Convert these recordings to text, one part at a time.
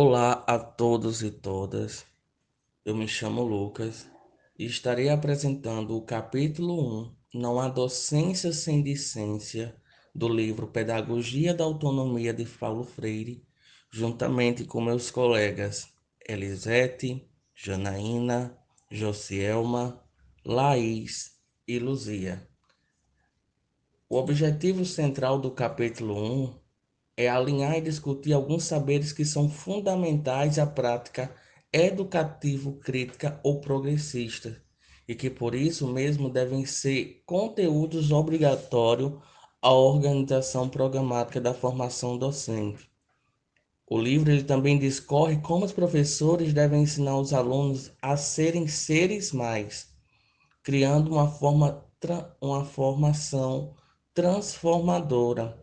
Olá a todos e todas, eu me chamo Lucas e estarei apresentando o capítulo 1, Não há docência sem discência, do livro Pedagogia da Autonomia de Paulo Freire, juntamente com meus colegas Elisete, Janaína, Josielma, Laís e Luzia. O objetivo central do capítulo 1 é alinhar e discutir alguns saberes que são fundamentais à prática educativo-crítica ou progressista e que por isso mesmo devem ser conteúdos obrigatórios à organização programática da formação docente. O livro ele também discorre como os professores devem ensinar os alunos a serem seres mais, criando uma formação transformadora.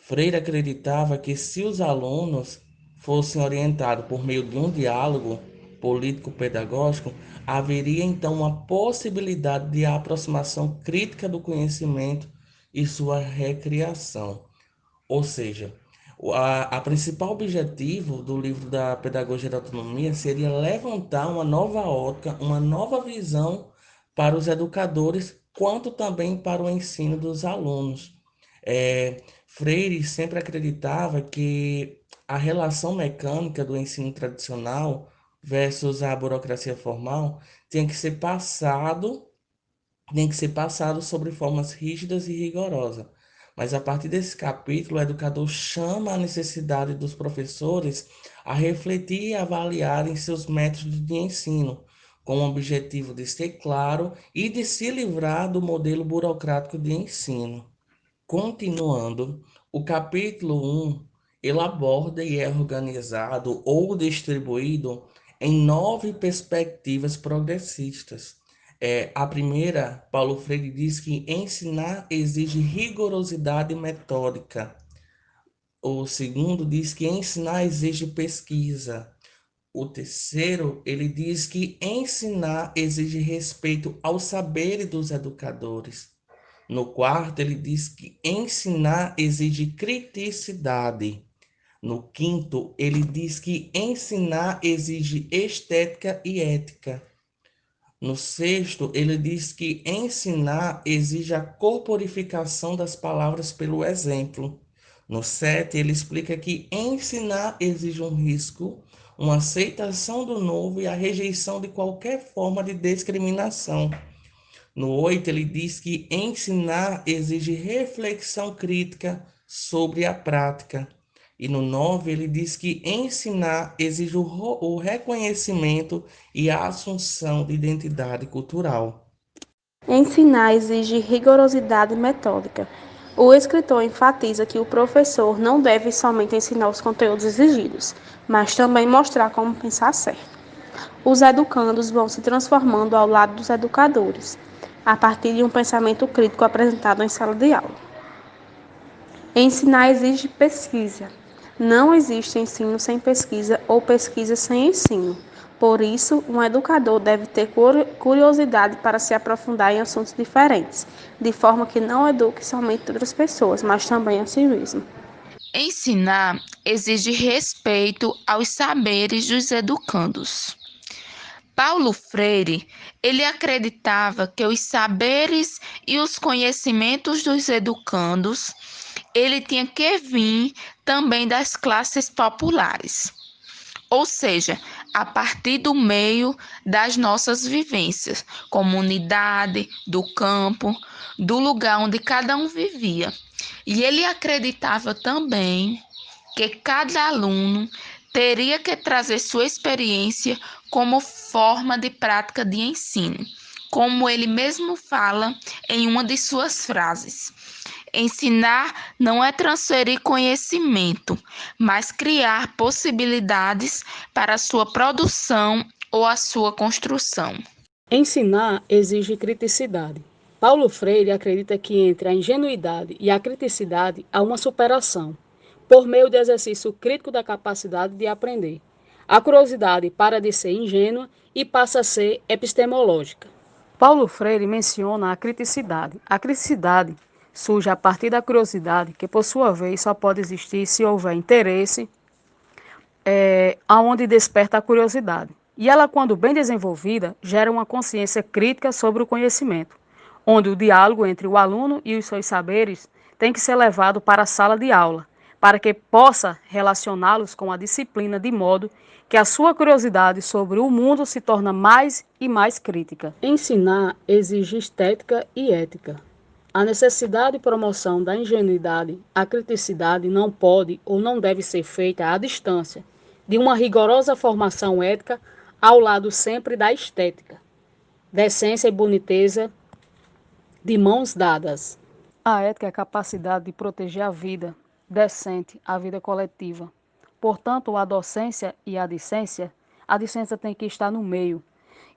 Freire acreditava que se os alunos fossem orientados por meio de um diálogo político-pedagógico, haveria então uma possibilidade de aproximação crítica do conhecimento e sua recriação. Ou seja, a principal objetivo do livro da Pedagogia da Autonomia seria levantar uma nova ótica, uma nova visão para os educadores, quanto também para o ensino dos alunos. Freire sempre acreditava que a relação mecânica do ensino tradicional versus a burocracia formal tinha que ser passado tem que ser passado sobre formas rígidas e rigorosas. Mas a partir desse capítulo, o educador chama a necessidade dos professores a refletir e avaliarem seus métodos de ensino, com o objetivo de ser claro e de se livrar do modelo burocrático de ensino. Continuando, o capítulo 1 ele aborda e é organizado ou distribuído em 9 perspectivas progressistas. A primeira, Paulo Freire diz que ensinar exige rigorosidade metódica. O segundo diz que ensinar exige pesquisa. O terceiro, ele diz que ensinar exige respeito ao saber dos educadores. No quarto, ele diz que ensinar exige criticidade. No quinto, ele diz que ensinar exige estética e ética. No sexto, ele diz que ensinar exige a corporificação das palavras pelo exemplo. No sete, ele explica que ensinar exige um risco, uma aceitação do novo e a rejeição de qualquer forma de discriminação. No 8 ele diz que ensinar exige reflexão crítica sobre a prática. E no 9 ele diz que ensinar exige o reconhecimento e a assunção de identidade cultural. Ensinar exige rigorosidade metódica. O escritor enfatiza que o professor não deve somente ensinar os conteúdos exigidos, mas também mostrar como pensar certo. Os educandos vão se transformando ao lado dos educadores, a partir de um pensamento crítico apresentado em sala de aula. Ensinar exige pesquisa. Não existe ensino sem pesquisa ou pesquisa sem ensino. Por isso, um educador deve ter curiosidade para se aprofundar em assuntos diferentes, de forma que não eduque somente outras pessoas, mas também a si mesmo. Ensinar exige respeito aos saberes dos educandos. Paulo Freire, ele acreditava que os saberes e os conhecimentos dos educandos, ele tinha que vir também das classes populares. Ou seja, a partir do meio das nossas vivências, comunidade, do campo, do lugar onde cada um vivia. E ele acreditava também que cada aluno teria que trazer sua experiência como forma de prática de ensino, como ele mesmo fala em uma de suas frases. Ensinar não é transferir conhecimento, mas criar possibilidades para a sua produção ou a sua construção. Ensinar exige criticidade. Paulo Freire acredita que entre a ingenuidade e a criticidade há uma superação, por meio do exercício crítico da capacidade de aprender. A curiosidade para de ser ingênua e passa a ser epistemológica. Paulo Freire menciona a criticidade. A criticidade surge a partir da curiosidade, que por sua vez só pode existir se houver interesse aonde desperta a curiosidade. E ela, quando bem desenvolvida, gera uma consciência crítica sobre o conhecimento, onde o diálogo entre o aluno e os seus saberes tem que ser levado para a sala de aula, para que possa relacioná-los com a disciplina de modo que a sua curiosidade sobre o mundo se torna mais e mais crítica. Ensinar exige estética e ética. A necessidade e promoção da ingenuidade, a criticidade não pode ou não deve ser feita à distância de uma rigorosa formação ética ao lado sempre da estética, decência e boniteza de mãos dadas. A ética é a capacidade de proteger a vida decente, a vida coletiva. Portanto, a docência e a discência tem que estar no meio.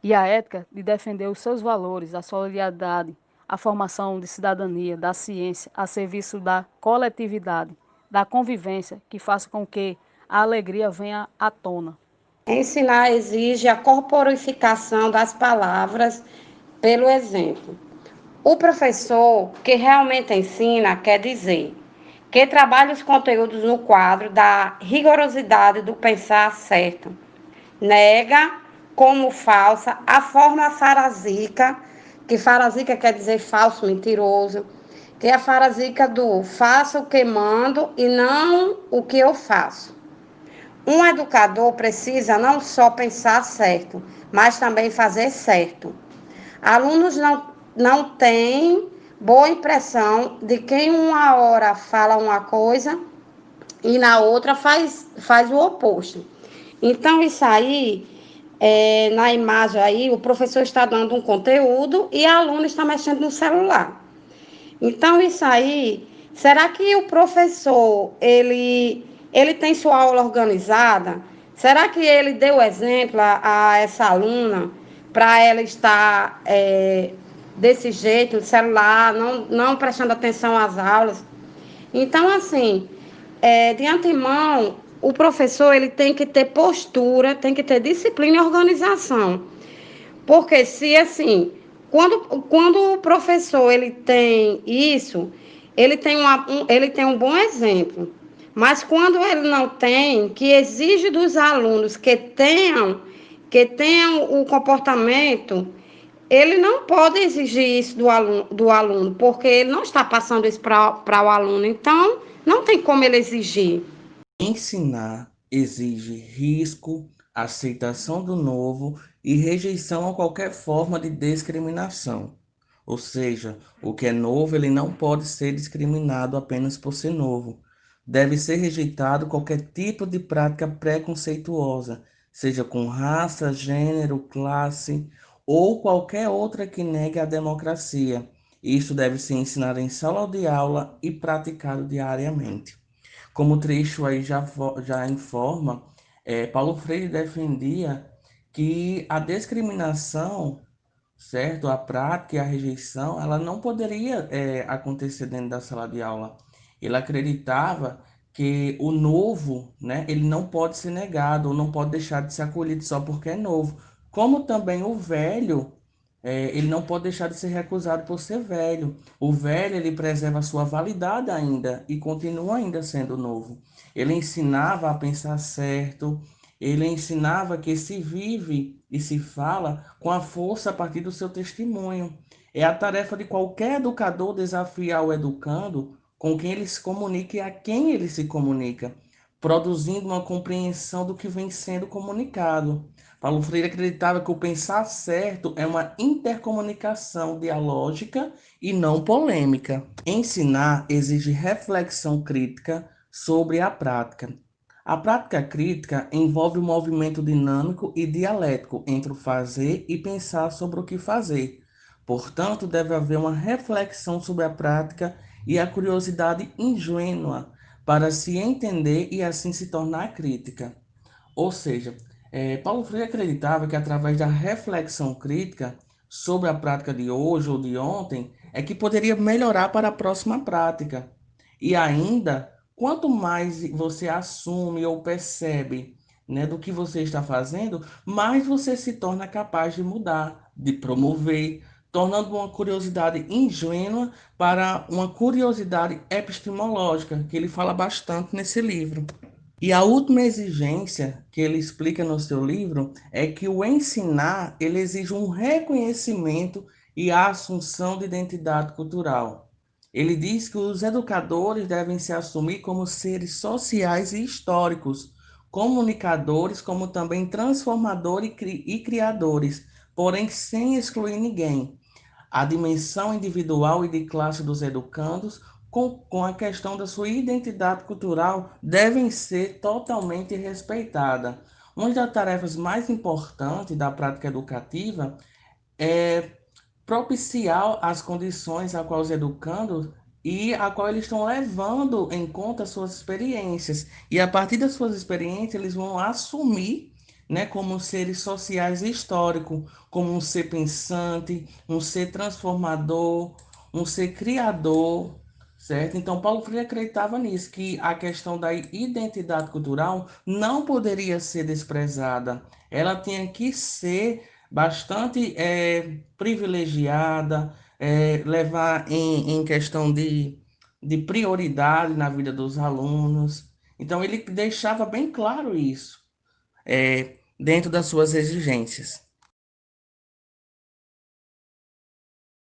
E a ética de defender os seus valores, a solidariedade, a formação de cidadania, da ciência, a serviço da coletividade, da convivência, que faça com que a alegria venha à tona. Ensinar exige a corporificação das palavras pelo exemplo. O professor que realmente ensina quer dizer que trabalha os conteúdos no quadro da rigorosidade do pensar certo. Nega como falsa a forma farasíca, que farasíca quer dizer falso, mentiroso, que é a farasíca do faço o que mando e não o que eu faço. Um educador precisa não só pensar certo, mas também fazer certo. Alunos não têm boa impressão de quem uma hora fala uma coisa e na outra faz o oposto. Então, isso aí, na imagem aí, o professor está dando um conteúdo e a aluna está mexendo no celular. Então, isso aí, será que o professor, ele tem sua aula organizada? Será que ele deu exemplo a essa aluna para ela estar desse jeito, no celular, não prestando atenção às aulas? Então, assim, de antemão, o professor ele tem que ter postura, tem que ter disciplina e organização. Porque se, assim, quando o professor ele tem isso, ele tem um bom exemplo. Mas quando ele não tem, que exige dos alunos que tenham o comportamento, ele não pode exigir isso do aluno, porque ele não está passando isso para o aluno. Então, não tem como ele exigir. Ensinar exige risco, aceitação do novo e rejeição a qualquer forma de discriminação. Ou seja, o que é novo, ele não pode ser discriminado apenas por ser novo. Deve ser rejeitado qualquer tipo de prática preconceituosa, seja com raça, gênero, classe ou qualquer outra que negue a democracia. Isso deve ser ensinado em sala de aula e praticado diariamente. Como o trecho aí já informa, Paulo Freire defendia que a discriminação, certo, a prática e a rejeição, ela não poderia acontecer dentro da sala de aula. Ele acreditava que o novo, né, ele não pode ser negado, ou não pode deixar de ser acolhido só porque é novo. Como também o velho, ele não pode deixar de ser recusado por ser velho. O velho, ele preserva a sua validade ainda e continua ainda sendo novo. Ele ensinava a pensar certo, ele ensinava que se vive e se fala com a força a partir do seu testemunho. É a tarefa de qualquer educador desafiar o educando com quem ele se comunica e a quem ele se comunica, produzindo uma compreensão do que vem sendo comunicado. Paulo Freire acreditava que o pensar certo é uma intercomunicação dialógica e não polêmica. Ensinar exige reflexão crítica sobre a prática. A prática crítica envolve um movimento dinâmico e dialético entre o fazer e pensar sobre o que fazer. Portanto, deve haver uma reflexão sobre a prática e a curiosidade ingênua para se entender e assim se tornar crítica. Ou seja, Paulo Freire acreditava que através da reflexão crítica sobre a prática de hoje ou de ontem é que poderia melhorar para a próxima prática. E ainda, quanto mais você assume ou percebe, né, do que você está fazendo, mais você se torna capaz de mudar, de promover, tornando uma curiosidade ingênua para uma curiosidade epistemológica, que ele fala bastante nesse livro. E a última exigência que ele explica no seu livro é que o ensinar, ele exige um reconhecimento e a assunção de identidade cultural. Ele diz que os educadores devem se assumir como seres sociais e históricos, comunicadores, como também transformadores e criadores, porém sem excluir ninguém. A dimensão individual e de classe dos educandos, com a questão da sua identidade cultural, devem ser totalmente respeitadas. Uma das tarefas mais importantes da prática educativa é propiciar as condições a qual os educandos e a qual eles estão levando em conta suas experiências. E a partir das suas experiências, eles vão assumir, né, como seres sociais e históricos, como um ser pensante, um ser transformador, um ser criador, certo? Então, Paulo Freire acreditava nisso, que a questão da identidade cultural não poderia ser desprezada. Ela tinha que ser bastante privilegiada, levar em questão de prioridade na vida dos alunos. Então, ele deixava bem claro isso, dentro das suas exigências.